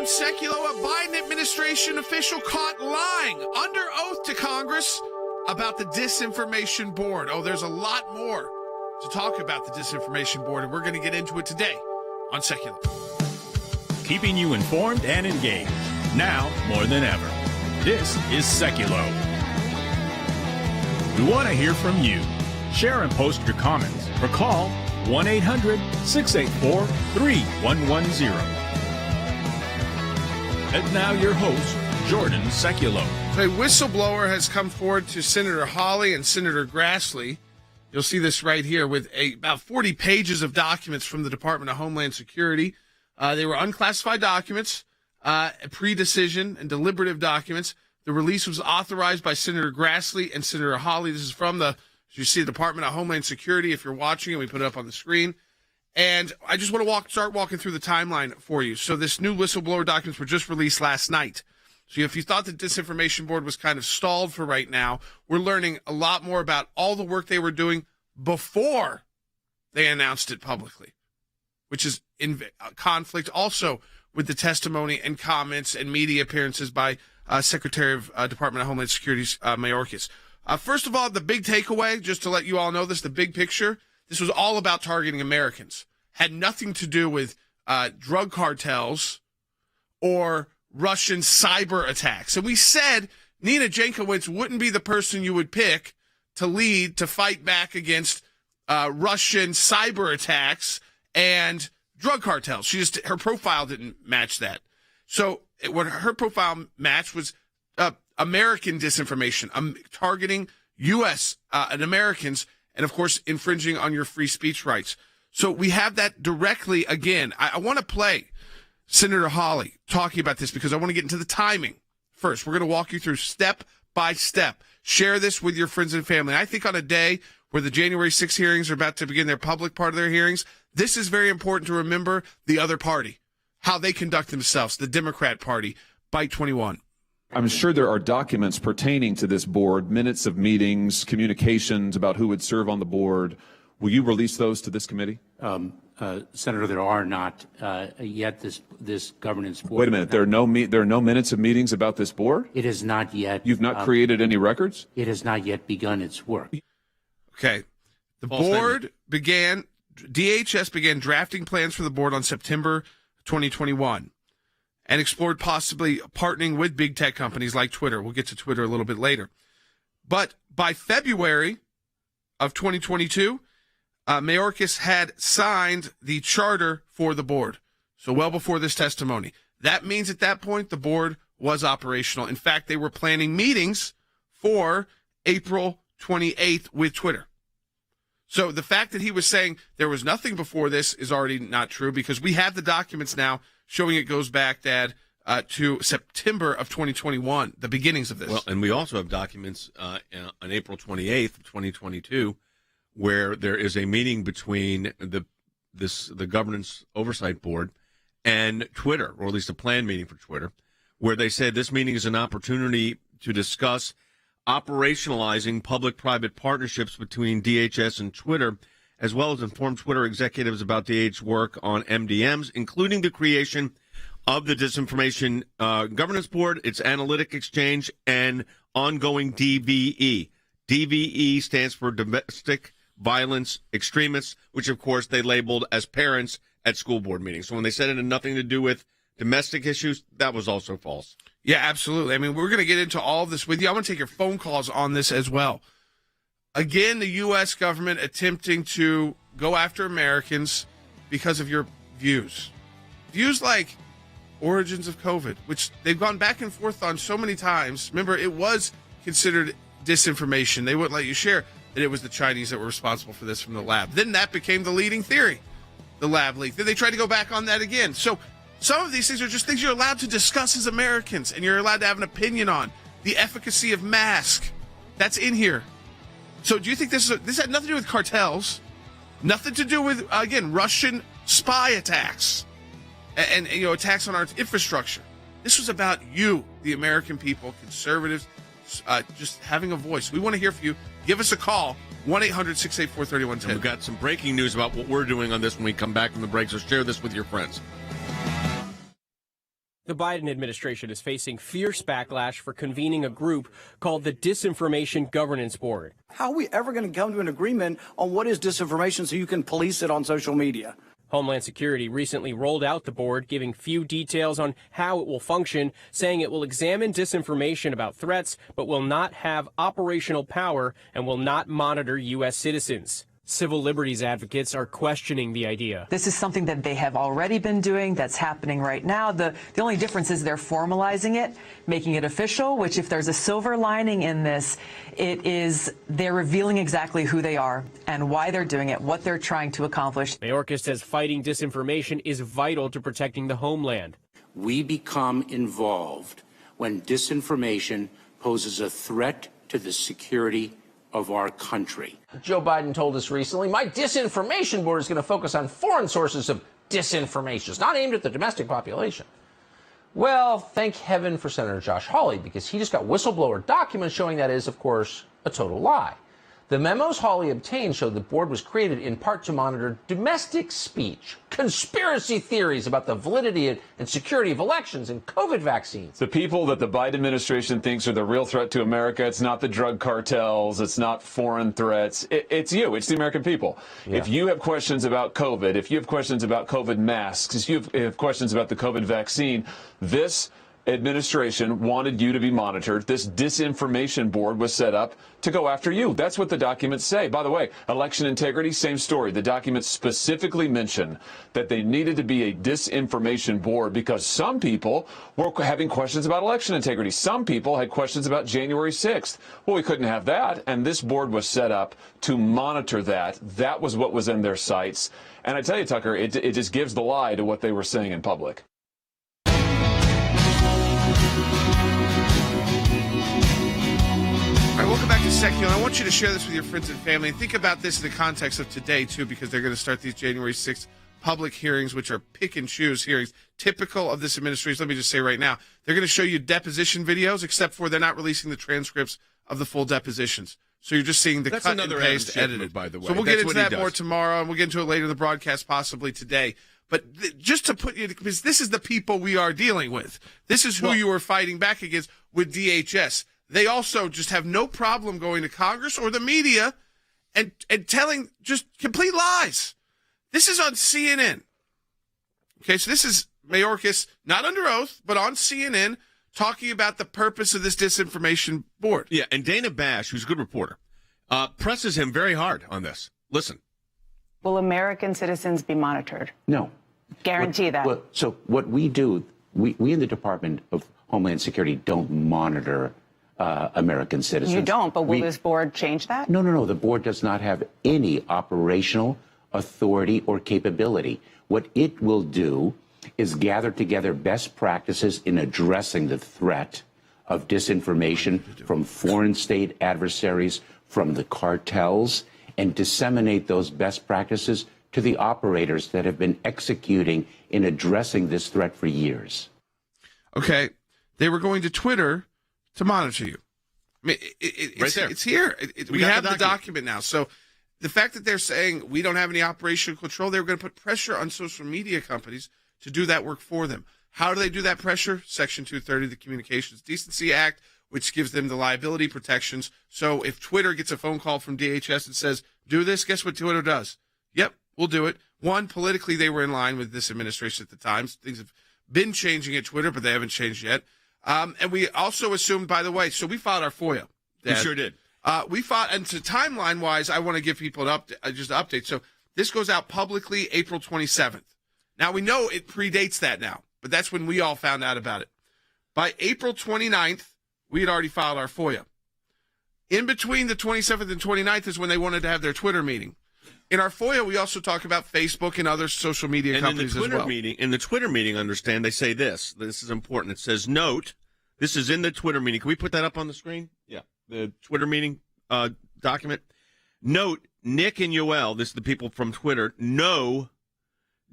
on Seculo, a Biden administration official caught lying under oath to Congress about the Disinformation Board. Oh, there's a lot more to talk about the Disinformation Board, and we're going to get into it today on Seculo. Keeping you informed and engaged, now more than ever. This is Seculo. We want to hear from you. Share and post your comments or call 1-800-684-3110. And now your host, Jordan Seculo. A whistleblower has come forward to Senator Hawley and Senator Grassley. You'll see this right here with about 40 pages of documents from the Department of Homeland Security. They were unclassified documents, pre-decision and deliberative documents. The release was authorized by Senator Grassley and Senator Hawley. This is from the, as you see, the Department of Homeland Security. If you're watching it, we put it up on the screen. And I just want to start walking through the timeline for you. So this new whistleblower documents were just released last night. So if you thought the Disinformation Board was kind of stalled for right now, we're learning a lot more about all the work they were doing before they announced it publicly, which is in conflict also with the testimony and comments and media appearances by Secretary of Department of Homeland Security's Mayorkas. First of all, the big takeaway, just to let you all know this, the big picture, this was all about targeting Americans. Had nothing to do with drug cartels or Russian cyber attacks. And we said Nina Jankowicz wouldn't be the person you would pick to lead, to fight back against Russian cyber attacks and drug cartels. Her profile didn't match that. So what her profile matched was American disinformation, targeting U.S. And Americans, and of course infringing on your free speech rights. So we have that directly again. I want to play Senator Hawley talking about this because I want to get into the timing. First, we're going to walk you through step by step. Share this with your friends and family. I think on a day where the January 6 hearings are about to begin their public part of their hearings, this is very important to remember the other party, how they conduct themselves, the Democrat Party, Bite 21. I'm sure there are documents pertaining to this board, minutes of meetings, communications about who would serve on the board. Will you release those to this committee? Senator, there are not yet this governance board. Wait a minute. There are no minutes of meetings about this board? It is not yet. You've not created any records? It has not yet begun its work. Okay. The board began, DHS began drafting plans for the board on September 2021 and explored possibly partnering with big tech companies like Twitter. We'll get to Twitter a little bit later. But by February of 2022, Mayorkas had signed the charter for the board. So well before this testimony. That means at that point, the board was operational. In fact, they were planning meetings for April 28th with Twitter. So the fact that he was saying there was nothing before this is already not true because we have the documents now showing it goes back, Dad, to September of 2021, the beginnings of this. Well, and we also have documents on April 28th of 2022 where there is a meeting between the Governance Oversight Board and Twitter, or at least a planned meeting for Twitter, where they said this meeting is an opportunity to discuss operationalizing public-private partnerships between DHS and Twitter, as well as inform Twitter executives about DH's work on MDMs, including the creation of the Disinformation Governance Board, its analytic exchange, and ongoing DVE. DVE stands for Domestic Violence Extremists, which, of course, they labeled as parents at school board meetings. So when they said it had nothing to do with domestic issues, that was also false. Yeah, absolutely. I mean, we're going to get into all of this with you. I'm going to take your phone calls on this as well. Again, the U.S. government attempting to go after Americans because of your views. Views like origins of COVID, which they've gone back and forth on so many times. Remember, it was considered disinformation. They wouldn't let you share that it was the Chinese that were responsible for this from the lab. Then that became the leading theory, the lab leak. Then they tried to go back on that again. So some of these things are just things you're allowed to discuss as Americans, and you're allowed to have an opinion on. The efficacy of masks, that's in here. So do you think this had nothing to do with cartels, nothing to do with, again, Russian spy attacks and attacks on our infrastructure? This was about you, the American people, conservatives, just having a voice. We want to hear from you. Give us a call, 1-800-684-3110. We've got some breaking news about what we're doing on this when we come back from the break, so share this with your friends. The Biden administration is facing fierce backlash for convening a group called the Disinformation Governance Board. How are we ever going to come to an agreement on what is disinformation so you can police it on social media? Homeland Security recently rolled out the board, giving few details on how it will function, saying it will examine disinformation about threats, but will not have operational power and will not monitor U.S. citizens. Civil liberties advocates are questioning the idea. This is something that they have already been doing, that's happening right now. The only difference is they're formalizing it, making it official, which if there's a silver lining in this, it is they're revealing exactly who they are and why they're doing it, what they're trying to accomplish. Mayorkas says fighting disinformation is vital to protecting the homeland. We become involved when disinformation poses a threat to the security of our country. Joe Biden told us recently, my disinformation board is going to focus on foreign sources of disinformation. It's not aimed at the domestic population. Well, thank heaven for Senator Josh Hawley, because he just got whistleblower documents showing that is, of course, a total lie. The memos Hawley obtained showed the board was created in part to monitor domestic speech, conspiracy theories about the validity and security of elections, and COVID vaccines. The people that the Biden administration thinks are the real threat to America, it's not the drug cartels, it's not foreign threats, it's you, it's the American people. Yeah. If you have questions about COVID, if you have questions about COVID masks, if you have questions about the COVID vaccine, this administration wanted you to be monitored. This disinformation board was set up to go after you. That's what the documents say. By the way, election integrity, same story. The documents specifically mention that they needed to be a disinformation board because some people were having questions about election integrity. Some people had questions about January 6th. Well, we couldn't have that, and this board was set up to monitor that. That was what was in their sights. And I tell you, Tucker, it just gives the lie to what they were saying in public. All right, welcome back to Secular. I want you to share this with your friends and family. And think about this in the context of today, too, because they're going to start these January 6th public hearings, which are pick-and-choose hearings, typical of this administration. Let me just say right now, they're going to show you deposition videos, except for they're not releasing the transcripts of the full depositions. So you're just seeing the That's cut and another paste Adam Schiff edited. move, by the way. So we'll That's get into what he that more does. tomorrow, and we'll get into it later in the broadcast, possibly today. But just to put you, because this is the people we are dealing with. This is who you are fighting back against with DHS. They also just have no problem going to Congress or the media and telling just complete lies. This is on CNN. Okay, so this is Mayorkas, not under oath, but on CNN, talking about the purpose of this disinformation board. Yeah, and Dana Bash, who's a good reporter, presses him very hard on this. Listen. Will American citizens be monitored? No. Guarantee that. Well, so what we do, we in the Department of Homeland Security don't monitor American citizens. You don't, but will this board change that? No. The board does not have any operational authority or capability. What it will do is gather together best practices in addressing the threat of disinformation from foreign state adversaries, from the cartels, and disseminate those best practices to the operators that have been executing in addressing this threat for years. Okay, they were going to Twitter to monitor you. I mean, right there. It's here. We have the document now. So the fact that they're saying we don't have any operational control, they were going to put pressure on social media companies to do that work for them. How do they do that pressure? Section 230 of the Communications Decency Act, which gives them the liability protections. So if Twitter gets a phone call from DHS and says, do this, guess what Twitter does? Yep, we'll do it. One, politically, they were in line with this administration at the time. Things have been changing at Twitter, but they haven't changed yet. And we also assumed, by the way, so we filed our FOIA. You sure did. We filed, and so timeline-wise, I want to give people an just an update. So this goes out publicly April 27th. Now, we know it predates that now, but that's when we all found out about it. By April 29th, we had already filed our FOIA. In between the 27th and 29th is when they wanted to have their Twitter meeting. In our FOIA, we also talk about Facebook and other social media companies as well. In the Twitter meeting, understand, they say this. This is important. It says, note, this is in the Twitter meeting. Can we put that up on the screen? Yeah. The Twitter meeting document. Note, Nick and Yoel, this is the people from Twitter, know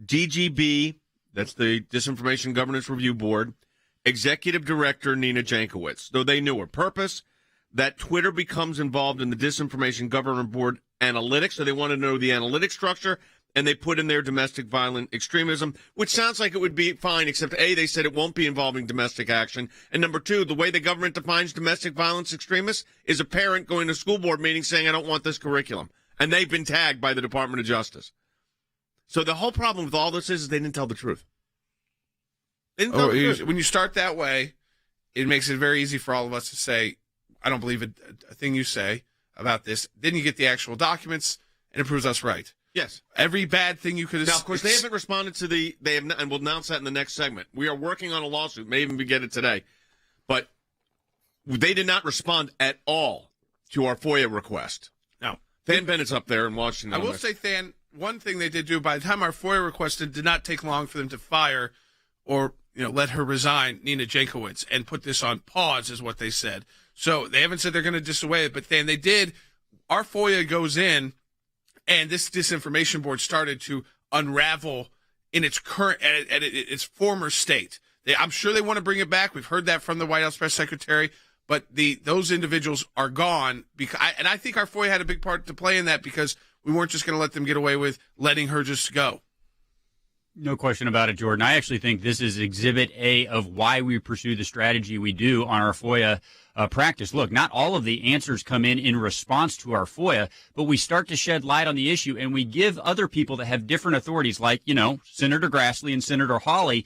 DGB, that's the Disinformation Governance Review Board, Executive Director Nina Jankowicz. Though they knew her purpose, that Twitter becomes involved in the Disinformation Governance Board analytics, so they want to know the analytic structure and they put in there domestic violent extremism, which sounds like it would be fine, except A, they said it won't be involving domestic action, and number two, the way the government defines domestic violence extremists is a parent going to a school board meeting saying, I don't want this curriculum, and they've been tagged by the Department of Justice. So the whole problem with all this is they didn't tell the truth. They didn't tell the truth. When you start that way, it makes it very easy for all of us to say, I don't believe a thing you say about this. Then you get the actual documents, and it proves us right. Yes. Every bad thing you could have... Now, of course, they haven't responded to and we'll announce that in the next segment. We are working on a lawsuit, may even get it today. But they did not respond at all to our FOIA request. No. Than Bennett's up there in Washington. I will say, Than, one thing they did do, by the time our FOIA request did not take long for them to fire or let her resign, Nina Jankowicz, and put this on pause, is what they said. So they haven't said they're going to disavow it, but then they did. Our FOIA goes in, and this disinformation board started to unravel in its current, at its former state. I'm sure they want to bring it back. We've heard that from the White House press secretary, but those individuals are gone. And I think our FOIA had a big part to play in that, because we weren't just going to let them get away with letting her just go. No question about it, Jordan. I actually think this is Exhibit A of why we pursue the strategy we do on our FOIA practice. Look, not all of the answers come in response to our FOIA, but we start to shed light on the issue, and we give other people that have different authorities, like, Senator Grassley and Senator Hawley,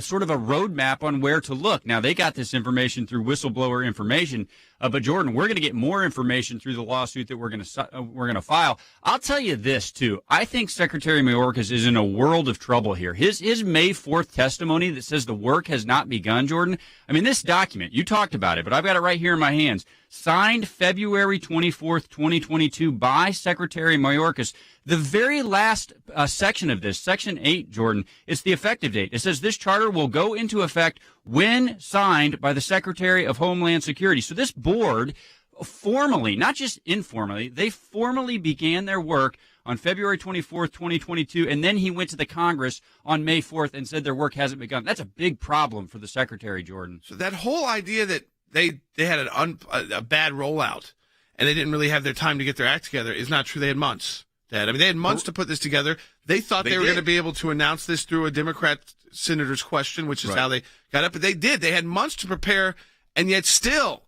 sort of a roadmap on where to look. Now, they got this information through whistleblower information, but Jordan, we're going to get more information through the lawsuit that we're going to file. I'll tell you this too. I think Secretary Mayorkas is in a world of trouble here. His May 4th testimony that says the work has not begun, Jordan. I mean, this document, you talked about it, but I've got it right here in my hands. Signed February 24th, 2022 by Secretary Mayorkas. The very last section of this, Section 8, Jordan, is the effective date. It says this charter will go into effect when signed by the Secretary of Homeland Security. So this board formally, not just informally, they formally began their work on February 24th, 2022, and then he went to the Congress on May 4th and said their work hasn't begun. That's a big problem for the Secretary, Jordan. So that whole idea that they had a bad rollout and they didn't really have their time to get their act together is not true. They had months. They had months to put this together. They thought they were going to be able to announce this through a Democrat senator's question, which is how they got up. But they did. They had months to prepare, and yet still,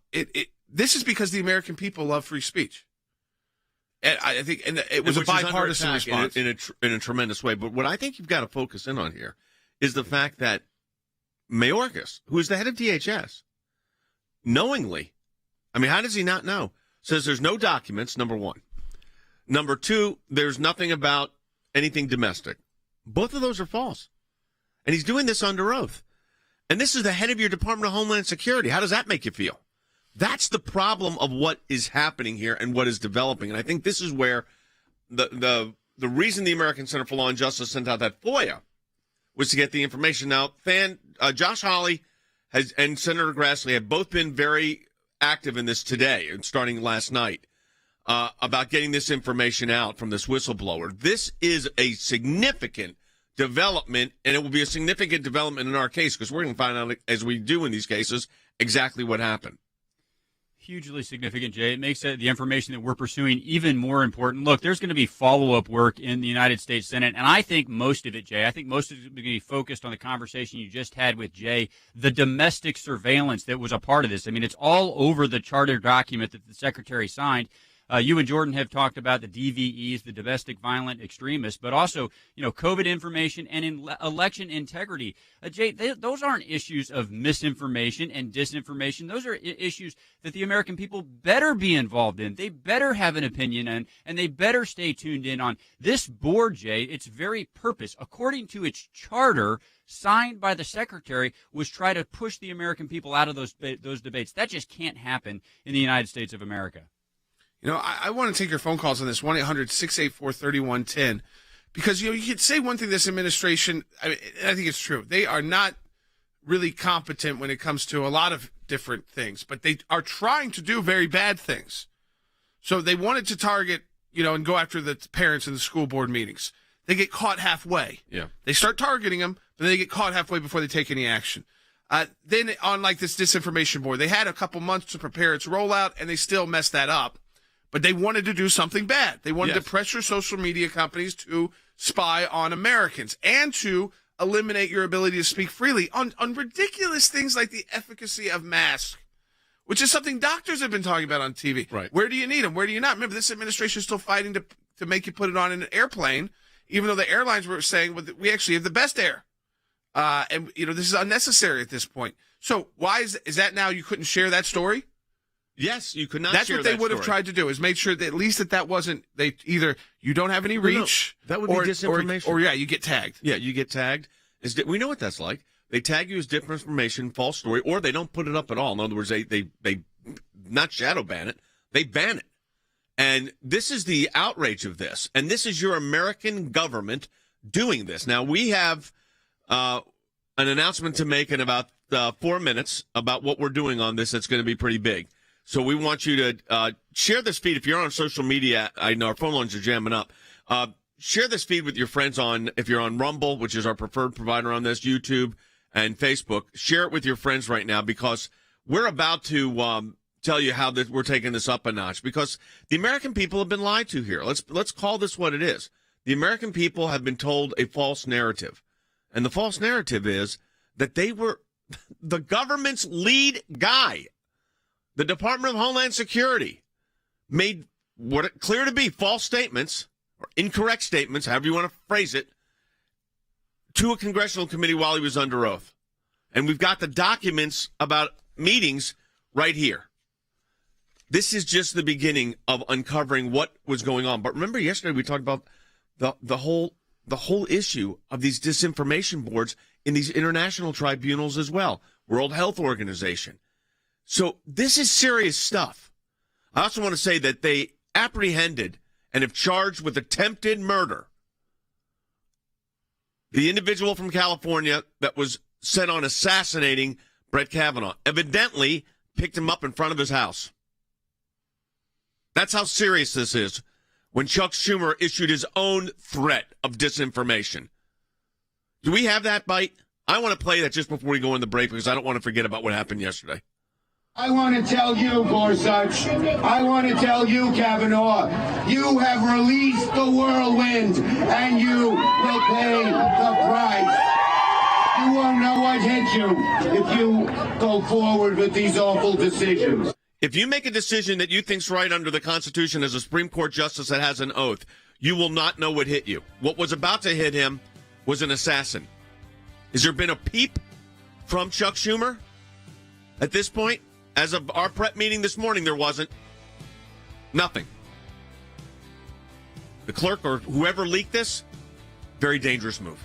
this is because the American people love free speech. And I think, and it was a bipartisan response in a tremendous way. But what I think you've got to focus in on here is the fact that Mayorkas, who is the head of DHS, knowingly, I mean, how does he not know? Says there's no documents, number one. Number two, there's nothing about anything domestic. Both of those are false. And he's doing this under oath. And this is the head of your Department of Homeland Security. How does that make you feel? That's the problem of what is happening here and what is developing. And I think this is where the reason the American Center for Law and Justice sent out that FOIA was to get the information. Now, Josh Hawley and Senator Grassley have both been very active in this today and starting last night. About getting this information out from this whistleblower. This is a significant development, and it will be a significant development in our case, because we're going to find out, as we do in these cases, exactly what happened. Hugely significant, Jay. It makes the information that we're pursuing even more important. Look, there's going to be follow-up work in the United States Senate, and I think most of it, Jay, is going to be focused on the conversation you just had with Jay, the domestic surveillance that was a part of this. I mean, it's all over the charter document that the Secretary signed. You and Jordan have talked about the DVEs, the domestic violent extremists, but also, COVID information and election integrity. Jay, those aren't issues of misinformation and disinformation. Those are issues that the American people better be involved in. They better have an opinion on, and they better stay tuned in on. This board, Jay, its very purpose, according to its charter, signed by the Secretary, was try to push the American people out of those debates. That just can't happen in the United States of America. I want to take your phone calls on this, 1-800-684-3110, because, you could say one thing, this administration, I think it's true. They are not really competent when it comes to a lot of different things, but they are trying to do very bad things. So they wanted to target, and go after the parents in the school board meetings. They get caught halfway. Yeah. They start targeting them, but they get caught halfway before they take any action. Then on this disinformation board, they had a couple months to prepare its rollout, and they still messed that up. But they wanted to do something bad. They wanted Yes. to pressure social media companies to spy on Americans and to eliminate your ability to speak freely on ridiculous things like the efficacy of masks, which is something doctors have been talking about on TV. Right. Where do you need them? Where do you not? Remember, this administration is still fighting to make you put it on in an airplane, even though the airlines were saying, well, we actually have the best air. And, this is unnecessary at this point. So why is that now you couldn't share that story? Yes, you could not. That's share what they that would have story. tried to do, is make sure that at least that wasn't, they either you don't have any Well, no, reach. that would be disinformation. Or you get tagged. Yeah, you get tagged. We know what that's like. They tag you as disinformation, false story, or they don't put it up at all. In other words, they not shadow ban it, they ban it. And this is the outrage of this. And this is your American government doing this. Now, we have an announcement to make in about 4 minutes about what we're doing on this. That's going to be pretty big. So we want you to share this feed. If you're on social media, I know our phone lines are jamming up. Share this feed with your friends if you're on Rumble, which is our preferred provider on this, YouTube and Facebook. Share it with your friends right now, because we're about to tell you how we're taking this up a notch, because the American people have been lied to here. Let's call this what it is. The American people have been told a false narrative. And the false narrative is that they were the government's lead guy. The Department of Homeland Security made what it clear to be false statements, or incorrect statements, however you want to phrase it, to a congressional committee while he was under oath. And we've got the documents about meetings right here. This is just the beginning of uncovering what was going on. But remember, yesterday we talked about the whole issue of these disinformation boards in these international tribunals as well, World Health Organization. So this is serious stuff. I also want to say that they apprehended and have charged with attempted murder the individual from California that was set on assassinating Brett Kavanaugh. Evidently picked him up in front of his house. That's how serious this is when Chuck Schumer issued his own threat of disinformation. Do we have that bite? I want to play that just before we go in the break, because I don't want to forget about what happened yesterday. I want to tell you, Gorsuch, I want to tell you, Kavanaugh, you have released the whirlwind, and you will pay the price. You won't know what hit you if you go forward with these awful decisions. If you make a decision that you think's right under the Constitution as a Supreme Court justice that has an oath, you will not know what hit you. What was about to hit him was an assassin. Has there been a peep from Chuck Schumer at this point? As of our prep meeting this morning, there wasn't. Nothing. The clerk or whoever leaked this, very dangerous move.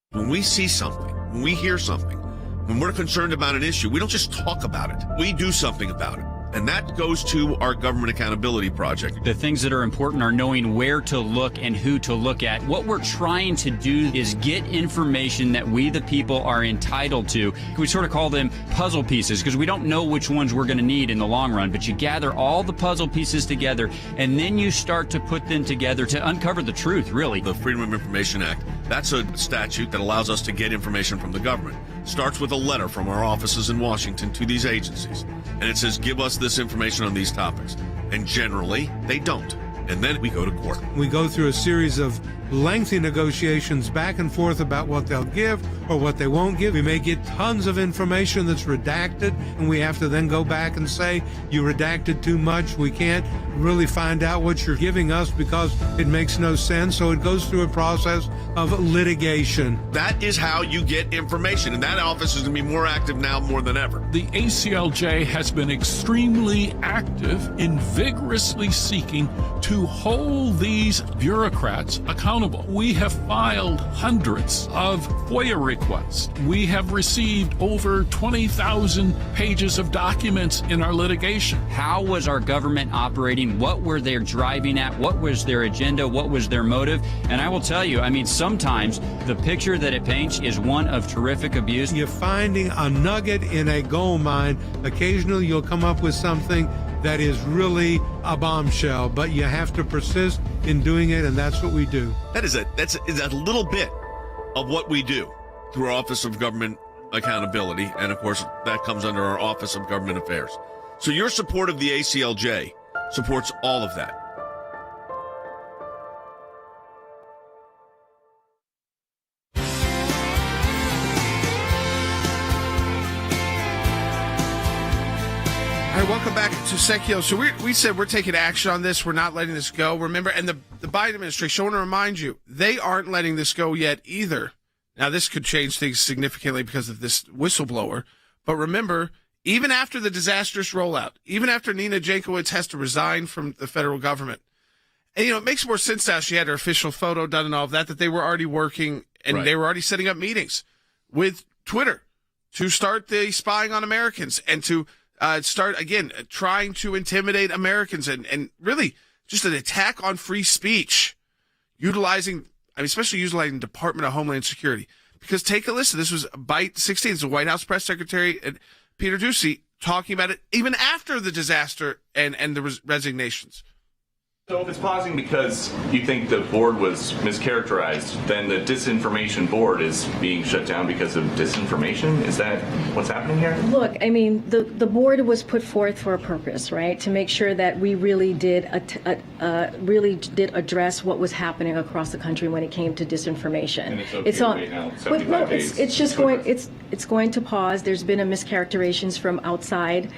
When we see something, when we hear something, when we're concerned about an issue, we don't just talk about it. We do something about it. And that goes to our Government Accountability Project. The things that are important are knowing where to look and who to look at. What we're trying to do is get information that we, the people, are entitled to. We sort of call them puzzle pieces, because we don't know which ones we're going to need in the long run. But you gather all the puzzle pieces together, and then you start to put them together to uncover the truth, really. The Freedom of Information Act, that's a statute that allows us to get information from the government. Starts with a letter from our offices in Washington to these agencies. And it says, give us this information on these topics. And generally, they don't. And then we go to court. We go through a series of lengthy negotiations back and forth about what they'll give or what they won't give. We may get tons of information that's redacted, and we have to then go back and say, you redacted too much. We can't really find out what you're giving us because it makes no sense. So it goes through a process of litigation. That is how you get information, and that office is going to be more active now more than ever. The ACLJ has been extremely active in vigorously seeking to hold these bureaucrats accountable. We have filed hundreds of FOIA requests. We have received over 20,000 pages of documents in our litigation. How was our government operating? What were they driving at? What was their agenda? What was their motive? And I will tell you, I mean, sometimes the picture that it paints is one of terrific abuse. You're finding a nugget in a gold mine. Occasionally you'll come up with something that is really a bombshell, but you have to persist in doing it, and that's what we do. That's a little bit of what we do through our Office of Government accountability, and of course, that comes under our Office of Government Affairs. So your support of the ACLJ supports all of that. All right, welcome back to Secchio. So we said we're taking action on this. We're not letting this go. Remember, and the Biden administration, I want to remind you, they aren't letting this go yet either. Now, this could change things significantly because of this whistleblower. But remember, even after the disastrous rollout, even after Nina Jankowicz has to resign from the federal government, and, it makes more sense now she had her official photo done and all of that they were already working and Right. they were already setting up meetings with Twitter to start the spying on Americans and to start, again, trying to intimidate Americans and really just an attack on free speech, especially utilizing Department of Homeland Security. Because take a listen, this was Byte 16, it's the White House Press Secretary Peter Doocy talking about it even after the disaster and the resignations. So if it's pausing because you think the board was mischaracterized, then the disinformation board is being shut down because of disinformation? Is that what's happening here? Look, I mean, the board was put forth for a purpose, right? To make sure that we really did address what was happening across the country when it came to disinformation. And it's okay right now, 75 days. It's just it's going to pause. There's been a mischaracterizations from outside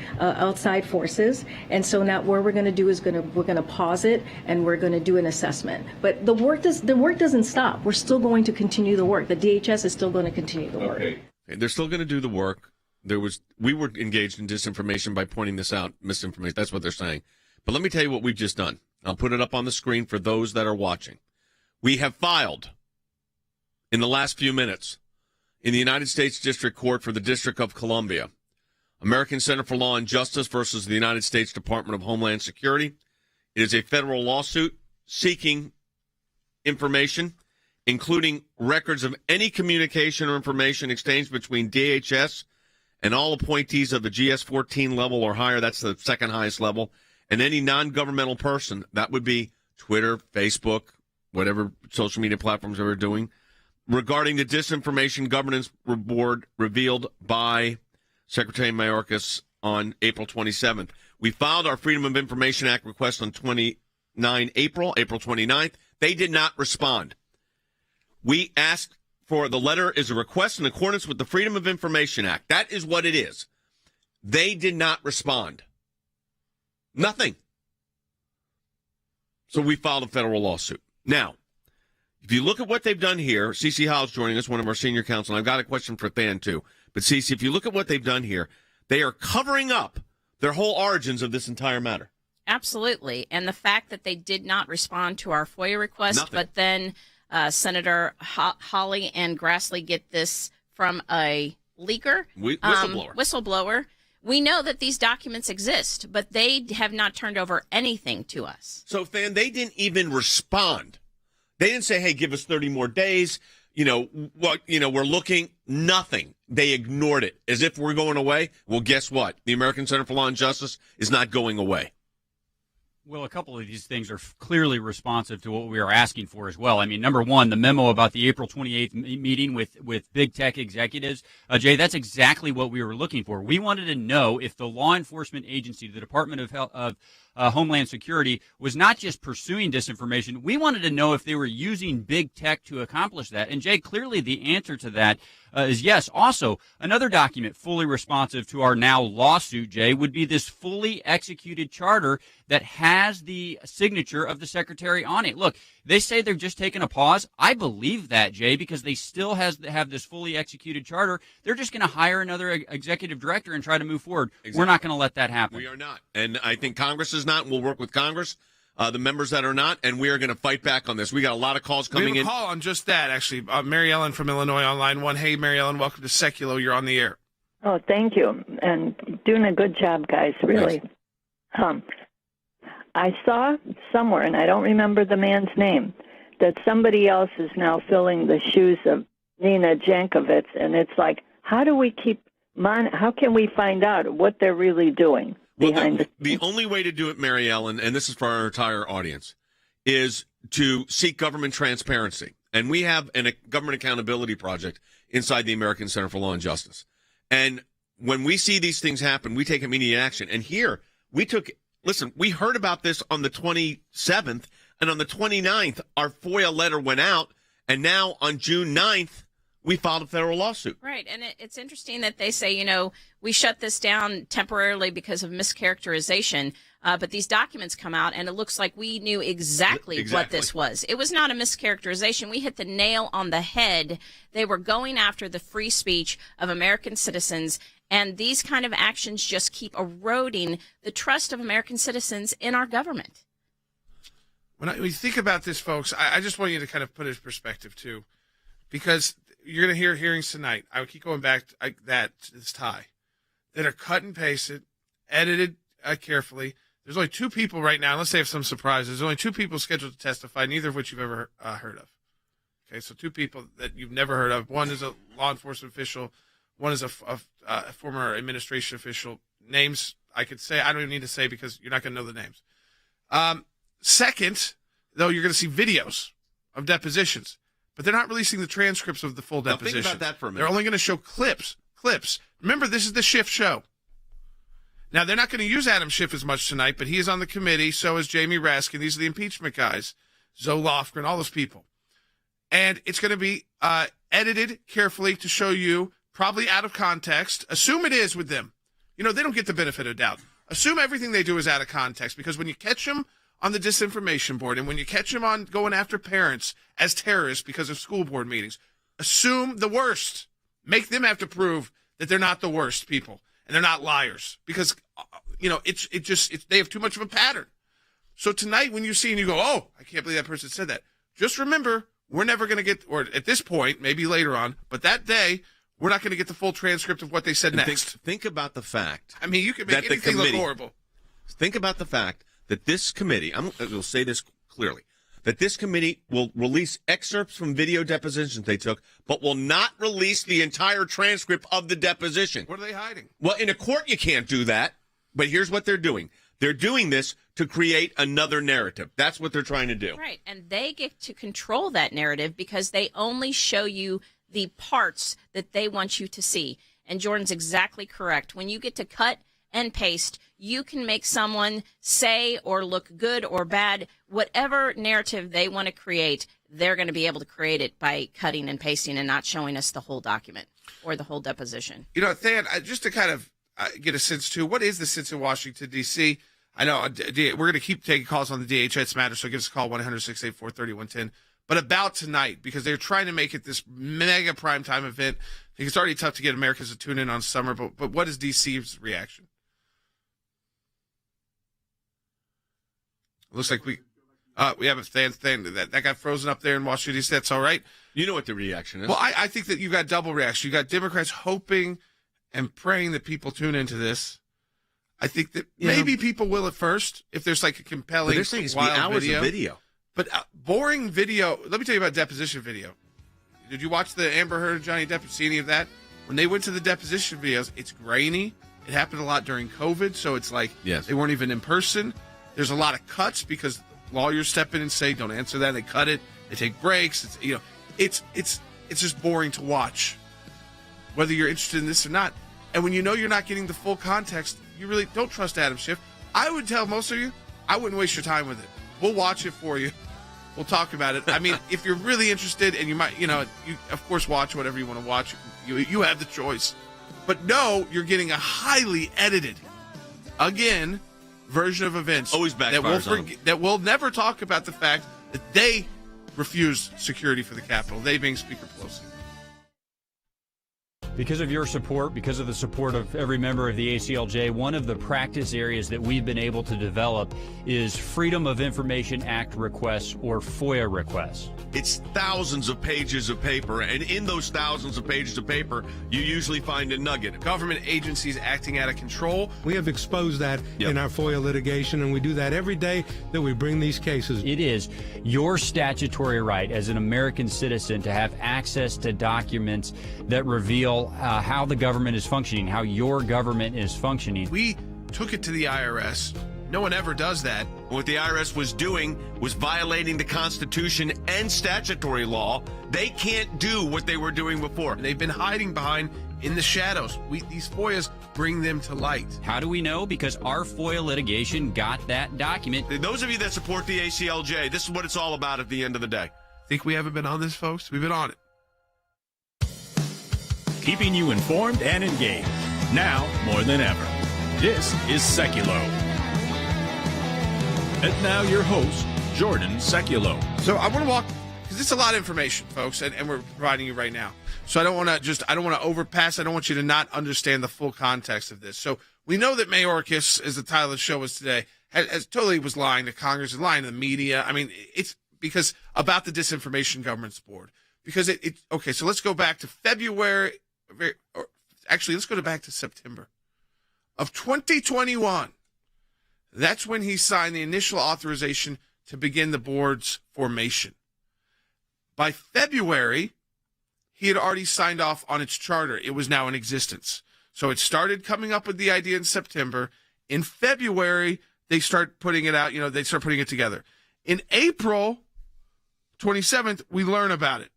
forces, and so now what we're going to do is we're going to pause it. And we're going to do an assessment. But the work doesn't stop. We're still going to continue the work. The DHS is still going to continue the work. Okay. They're still going to do the work. We were engaged in disinformation by pointing this out, misinformation. That's what they're saying. But let me tell you what we've just done. I'll put it up on the screen for those that are watching. We have filed in the last few minutes in the United States District Court for the District of Columbia, American Center for Law and Justice versus the United States Department of Homeland Security. It is a federal lawsuit seeking information, including records of any communication or information exchanged between DHS and all appointees of the GS-14 level or higher, that's the second highest level, and any non-governmental person, that would be Twitter, Facebook, whatever social media platforms they were doing, regarding the Disinformation Governance Board revealed by Secretary Mayorkas on April 27th. We filed our Freedom of Information Act request on April 29th. They did not respond. We asked for the letter is a request in accordance with the Freedom of Information Act. That is what it is. They did not respond. Nothing. So we filed a federal lawsuit. Now, if you look at what they've done here, Cece Howell's joining us, one of our senior counsel. I've got a question for Than, too. But Cece, if you look at what they've done here, they are covering up their whole origins of this entire matter. Absolutely. And the fact that they did not respond to our FOIA request, Nothing. but then Senator Hawley and Grassley get this from a leaker, whistleblower. We know that these documents exist, but they have not turned over anything to us. So, Than, they didn't even respond. They didn't say, hey, give us 30 more days. We're looking. Nothing. They ignored it as if we're going away. Well, guess what? The American Center for Law and Justice is not going away. Well, a couple of these things are clearly responsive to what we are asking for as well. I mean, number one, the memo about the April 28th meeting with big tech executives. Jay, that's exactly what we were looking for. We wanted to know if the law enforcement agency, the Department of Homeland Security, was not just pursuing disinformation. We wanted to know if they were using big tech to accomplish that. And, Jay, clearly the answer to that is yes. Also, another document fully responsive to our now lawsuit, Jay, would be this fully executed charter that has the signature of the secretary on it. Look, they say they're just taking a pause. I believe that, Jay, because they still have this fully executed charter. They're just going to hire another executive director and try to move forward. Exactly. We're not going to let that happen. We are not. And I think Congress is not, and we'll work with Congress, the members that are not, and we are going to fight back on this. We got a lot of calls coming in. We have a call on just that, actually. Mary Ellen from Illinois on line 1. Hey, Mary Ellen, welcome to Secchio. You're on the air. Oh, thank you. And doing a good job, guys, really. I saw somewhere, and I don't remember the man's name, that somebody else is now filling the shoes of Nina Jankowicz, and it's like, how can we find out what they're really doing behind the only way to do it, Mary Ellen, and this is for our entire audience, is to seek government transparency. and we have a government accountability project inside the American Center for Law and Justice. And when we see these things happen, we take immediate action. And here, we heard about this on the 27th, and on the 29th, our FOIA letter went out, and now on June 9th, we filed a federal lawsuit. Right, and it's interesting that they say, we shut this down temporarily because of mischaracterization, but these documents come out, and it looks like we knew exactly what this was. It was not a mischaracterization. We hit the nail on the head. They were going after the free speech of American citizens, and these kind of actions just keep eroding the trust of American citizens in our government. When you think about this, folks, I just want you to kind of put it in perspective, too, because you're going to hear hearings tonight. I would keep going back to this tie, that are cut and pasted, edited carefully. There's only 2 people right now, unless they have some surprises. There's only 2 people scheduled to testify, neither of which you've ever heard of. Okay, so 2 people that you've never heard of. One is a law enforcement official. One is a former administration official. Names I could say. I don't even need to say because you're not going to know the names. Second, though, you're going to see videos of depositions. But they're not releasing the transcripts of the full deposition. Think about that for a minute. They're only going to show clips. Remember, this is the Schiff show. Now, they're not going to use Adam Schiff as much tonight, but he is on the committee. So is Jamie Raskin. These are the impeachment guys. Zoe Lofgren, all those people. And it's going to be edited carefully to show you, probably out of context. Assume it is with them. They don't get the benefit of doubt. Assume everything they do is out of context, because when you catch them on the disinformation board, and when you catch them on going after parents as terrorists because of school board meetings, assume the worst. Make them have to prove that they're not the worst people and they're not liars, because they have too much of a pattern. So tonight, when you see and you go, "Oh, I can't believe that person said that," just remember, we're never going to get, or at this point, maybe later on, but that day, we're not going to get the full transcript of what they said next. Think about the fact. I mean, you can make anything look horrible. Think about the fact that this committee, we'll say this clearly, that this committee will release excerpts from video depositions they took, but will not release the entire transcript of the deposition. What are they hiding? Well, in a court, you can't do that, but here's what they're doing. They're doing this to create another narrative. That's what they're trying to do. Right, and they get to control that narrative because they only show you the parts that they want you to see. And Jordan's exactly correct. When you get to cut and paste, you can make someone say or look good or bad. Whatever narrative they want to create, they're going to be able to create it by cutting and pasting and not showing us the whole document or the whole deposition. Than, just to kind of get a sense, too, what is the sense in Washington, D.C.? I know we're going to keep taking calls on the DHS matter, so give us a call, 1-800-684-3110. But about tonight, because they're trying to make it this mega primetime event. I think it's already tough to get Americans to tune in on summer, but what is D.C.'s reaction? Looks like we have a thing that got frozen up there in Washington, D.C. That's all right. You know what the reaction is. Well, I think that you got double reaction. You got Democrats hoping and praying that people tune into this. I think that maybe people will at first if there's like a compelling, wild video. But boring video. Let me tell you about deposition video. Did you watch the Amber Heard and Johnny Depp? See any of that? When they went to the deposition videos, it's grainy. It happened a lot during COVID, so it's like they weren't even in person. There's a lot of cuts because lawyers step in and say, "Don't answer that." They cut it. They take breaks. It's just boring to watch, whether you're interested in this or not. And when you know you're not getting the full context, you really don't trust Adam Schiff. I would tell most of you, I wouldn't waste your time with it. We'll watch it for you. We'll talk about it. I mean, if you're really interested, and you might, you of course watch whatever you want to watch. You have the choice. But no, you're getting a highly edited, again, version of events. Always backfires on them. That will never talk about the fact that they refused security for the Capitol, they being Speaker Pelosi. Because of your support, because of the support of every member of the ACLJ, one of the practice areas that we've been able to develop is Freedom of Information Act requests, or FOIA requests. It's thousands of pages of paper, and in those thousands of pages of paper, you usually find a nugget. Government agencies acting out of control. We have exposed that in our FOIA litigation, and we do that every day that we bring these cases. It is your statutory right as an American citizen to have access to documents that reveal how the government is functioning, how your government is functioning. We took it to the IRS No one ever does that. What the IRS was doing was violating the Constitution and statutory law. They can't do what they were doing before. They've been hiding behind in the shadows. These FOIAs bring them to light. How do we know? Because our FOIA litigation got that document. Those of you that support the ACLJ, this is what it's all about at the end of the day. Think we haven't been on this, folks? We've been on it. Keeping you informed and engaged. Now more than ever. This is Seculo. And now your host, Jordan Seculo. So I want to walk, because it's a lot of information, folks, and we're providing you right now. So I don't want to overpass. I don't want you to not understand the full context of this. So we know that Mayorkas, as the title of the show was today, has totally was lying to Congress and lying to the media. I mean, it's because about the Disinformation Governance Board. Because okay, so let's go back to February, or actually, let's go back to September of 2021. That's when he signed the initial authorization to begin the board's formation. By February, he had already signed off on its charter. It was now in existence. So it started coming up with the idea in September. In February, they start putting it out. They start putting it together. In April 27th, we learn about it.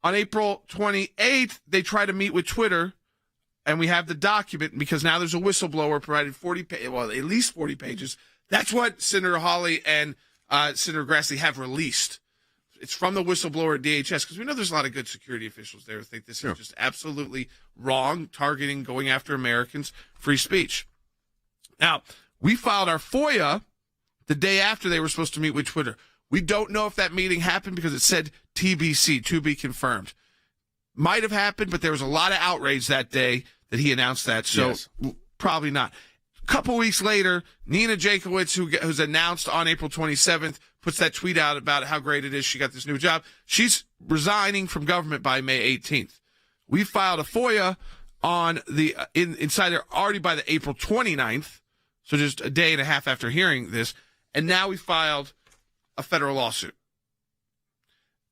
On April 28th, they try to meet with Twitter, and we have the document because now there's a whistleblower provided at least 40 pages. That's what Senator Hawley and Senator Grassley have released. It's from the whistleblower at DHS, because we know there's a lot of good security officials there who think this is just absolutely wrong, targeting, going after Americans, free speech. Now, we filed our FOIA the day after they were supposed to meet with Twitter. We don't know if that meeting happened because it said TBC, to be confirmed. Might have happened, but there was a lot of outrage that day that he announced that, so probably not. A couple weeks later, Nina Jankowicz, who's announced on April 27th, puts that tweet out about how great it is she got this new job. She's resigning from government by May 18th. We filed a FOIA on the inside there already by the April 29th, so just a day and a half after hearing this, and now we filed a federal lawsuit.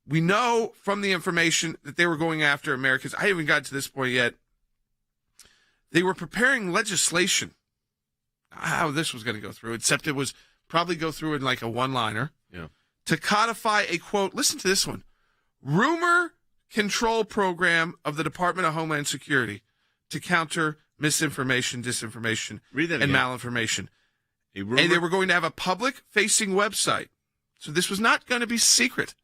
We know from the information that they were going after Americans. I haven't even got to this point yet. They were preparing legislation. How this was going to go through, except it was probably go through in like a one-liner to codify a, quote, listen to this one, rumor control program of the Department of Homeland Security to counter misinformation, disinformation, and malinformation. And they were going to have a public-facing website. So this was not going to be secret,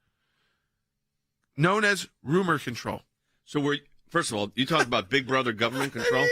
known as rumor control. So first of all, you talk about Big Brother government control?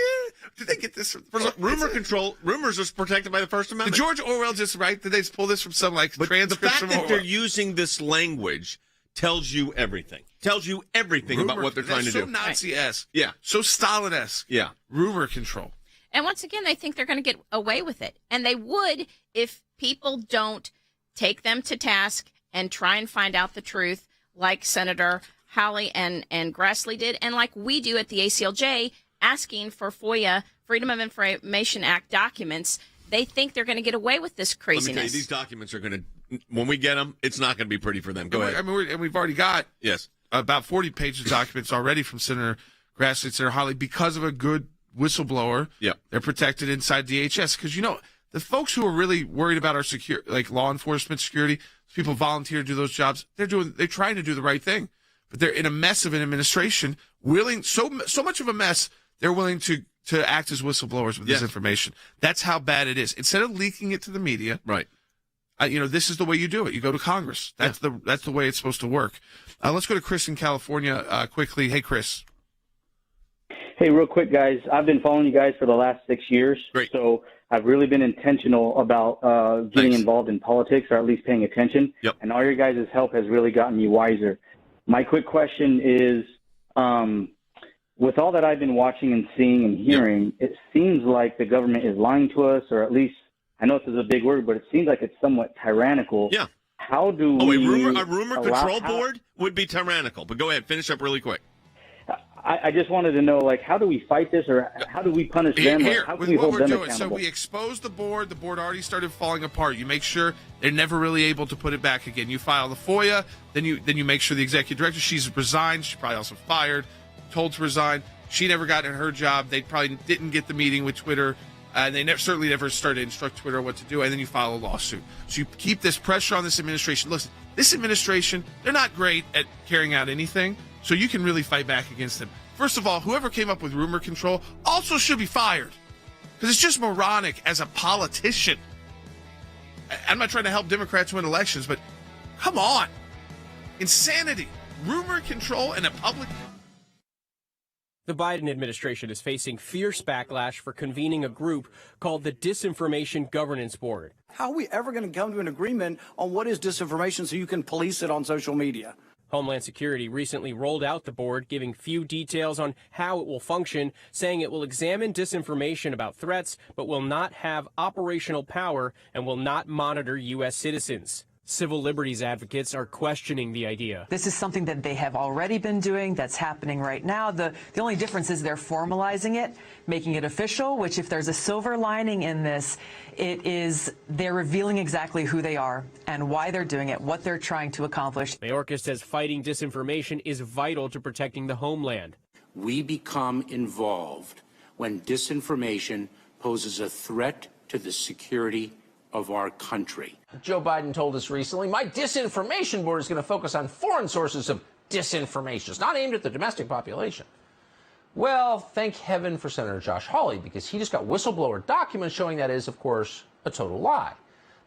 Did they get this from rumor control? Rumors are protected by the First Amendment. Did George Orwell just write? Did they just pull this from some transcript? The fact from that Orwell? they're using this language tells you everything. Tells you everything about what they're trying to do. So Nazi-esque. Yeah. So Stalin-esque. Yeah. Rumor control. And once again, they think they're going to get away with it. And they would if people don't take them to task and try and find out the truth, like Senator Hawley and Grassley did, and like we do at the ACLJ, asking for FOIA, Freedom of Information Act documents. They think they're going to get away with this craziness. Let me tell you, these documents are going to, when we get them, it's not going to be pretty for them. Go ahead. I mean, and we've already got about 40 pages of documents already from Senator Grassley and Senator Hawley because of a good whistleblower. Yeah. They're protected inside DHS because, the folks who are really worried about our law enforcement security, people volunteer to do those jobs, they're trying to do the right thing. But they're in a mess of an administration, so much of a mess, they're willing to act as whistleblowers with this information. That's how bad it is. Instead of leaking it to the media, right? This is the way you do it. You go to Congress. That's the way it's supposed to work. Let's go to Chris in California quickly. Hey, Chris. Hey, real quick, guys. I've been following you guys for the last 6 years. Great. So I've really been intentional about getting involved in politics, or at least paying attention. Yep. And all your guys' help has really gotten me wiser. My quick question is, with all that I've been watching and seeing and hearing, it seems like the government is lying to us, or at least, I know this is a big word, but it seems like it's somewhat tyrannical. Yeah. How do we a rumor control board would be tyrannical. But go ahead, finish up really quick. I just wanted to know, how do we fight this, or how do we punish them? How can we hold them accountable? So we expose the board. The board already started falling apart. You make sure they're never really able to put it back again. You file the FOIA, then you make sure the executive director, she's resigned. She's probably also fired, told to resign. She never got in her job. They probably didn't get the meeting with Twitter. And they certainly never started to instruct Twitter what to do, and then you file a lawsuit. So you keep this pressure on this administration. Listen, this administration, they're not great at carrying out anything, so you can really fight back against them. First of all, whoever came up with rumor control also should be fired, because it's just moronic as a politician. I'm not trying to help Democrats win elections, but come on. Insanity. Rumor control in a public... The Biden administration is facing fierce backlash for convening a group called the Disinformation Governance Board. How are we ever going to come to an agreement on what is disinformation so you can police it on social media? Homeland Security recently rolled out the board, giving few details on how it will function, saying it will examine disinformation about threats, but will not have operational power and will not monitor U.S. citizens. Civil liberties advocates are questioning the idea. This is something that they have already been doing, that's happening right now. The only difference is they're formalizing it, making it official, which if there's a silver lining in this, it is they're revealing exactly who they are and why they're doing it, what they're trying to accomplish. Mayorkas says fighting disinformation is vital to protecting the homeland. We become involved when disinformation poses a threat to the security of our country. Joe Biden told us recently, my disinformation board is going to focus on foreign sources of disinformation. It's not aimed at the domestic population. Well, thank heaven for Senator Josh Hawley, because he just got whistleblower documents showing that is, of course, a total lie.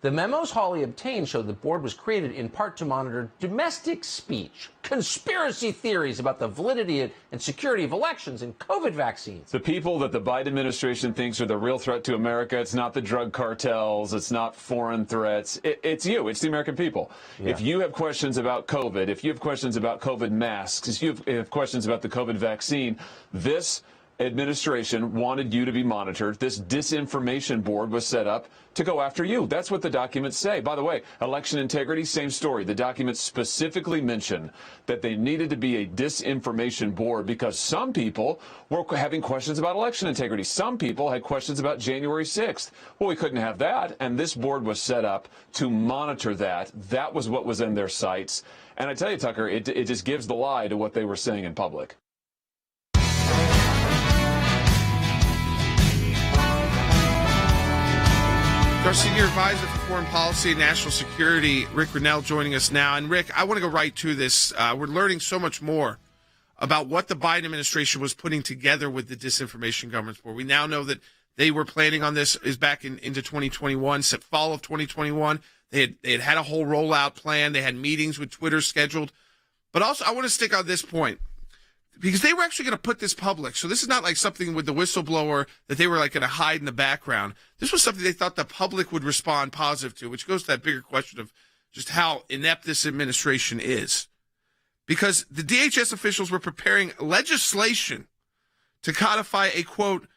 The memos Hawley obtained showed the board was created in part to monitor domestic speech, conspiracy theories about the validity and security of elections, and COVID vaccines. The people that the Biden administration thinks are the real threat to America, it's not the drug cartels, it's not foreign threats, it's you, it's the American people. Yeah. If you have questions about COVID, if you have questions about COVID masks, if you have questions about the COVID vaccine, this administration wanted you to be monitored. This disinformation board was set up to go after you. That's what the documents say. By the way, election integrity, same story. The documents specifically mention that they needed to be a disinformation board because some people were having questions about election integrity. Some people had questions about January 6th. Well, we couldn't have that, and this board was set up to monitor that. That was what was in their sights. And I tell you, Tucker, it just gives the lie to what they were saying in public. Our senior advisor for foreign policy and national security, Rick Grinnell, joining us now. And Rick, I want to go right to this. We're learning so much more about what the Biden administration was putting together with the Disinformation Governance Board. We now know that they were planning on this is back into 2021, fall of 2021. They had a whole rollout plan. They had meetings with Twitter scheduled. But also, I want to stick on this point, because they were actually going to put this public. So this is not like something with the whistleblower that they were like going to hide in the background. This was something they thought the public would respond positive to, which goes to that bigger question of just how inept this administration is. Because the DHS officials were preparing legislation to codify a quote.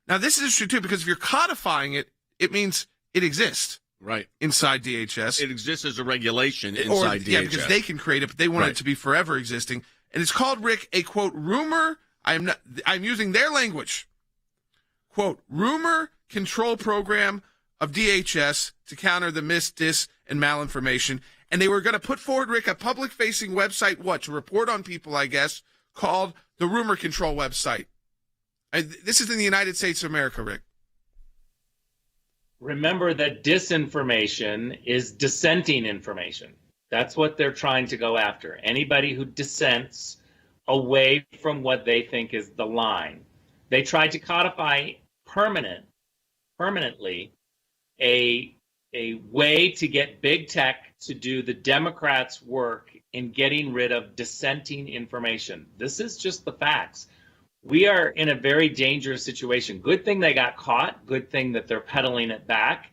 Now, this is interesting too, because if you're codifying it, it means it exists. Right. Inside DHS. It exists as a regulation inside DHS. Yeah, because they can create it, but they want it to be forever existing. And it's called, Rick, a, quote, rumor. I'm using their language. Quote, rumor control program of DHS to counter the mis, dis, and malinformation. And they were going to put forward, Rick, a public-facing website, to report on people, I guess, called the Rumor Control website. This is in the United States of America, Rick. Remember that disinformation is dissenting information. That's what they're trying to go after. Anybody who dissents away from what they think is the line. They tried to codify permanently a way to get big tech to do the Democrats' work in getting rid of dissenting information. This is just the facts. We are in a very dangerous situation. Good thing they got caught. Good thing that they're peddling it back.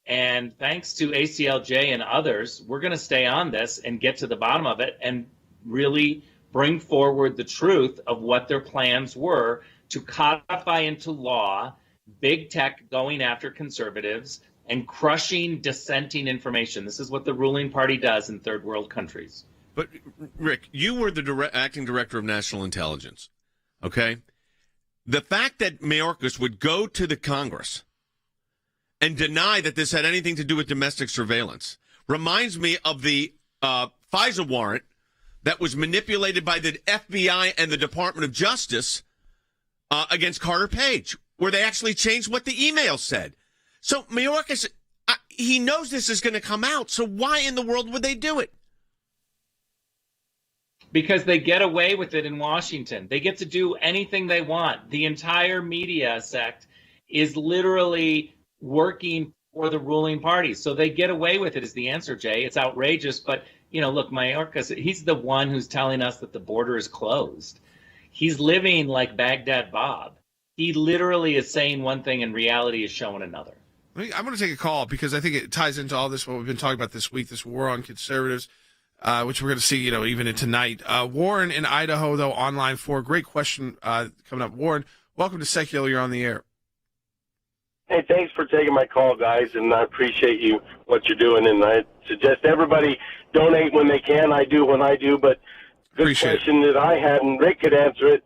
And thanks to ACLJ and others, we're going to stay on this and get to the bottom of it and really bring forward the truth of what their plans were to codify into law big tech going after conservatives and crushing dissenting information. This is what the ruling party does in third world countries. But, Rick, you were the acting director of national intelligence, okay? The fact that Mayorkas would go to the Congress and deny that this had anything to do with domestic surveillance reminds me of the FISA warrant that was manipulated by the FBI and the Department of Justice against Carter Page. where they actually changed what the email said. So Mayorkas, he knows this is going to come out. So why in the world would they do it? Because they get away with it in Washington. They get to do anything they want. The entire media sect is literally working for the ruling party. So they get away with it is the answer, Jay. It's outrageous. But, look, Mayorkas, he's the one who's telling us that the border is closed. He's living like Baghdad Bob. He literally is saying one thing and reality is showing another. I'm going to take a call because I think it ties into all this, what we've been talking about this week, this war on conservatives, which we're going to see, even in tonight. Warren in Idaho, though, on line 4. Great question coming up. Warren, welcome to Secular. You're on the air. Hey, thanks for taking my call, guys, and I appreciate what you're doing. And I suggest everybody donate when they can. I do when I do, but good question that I had, and Rick could answer it.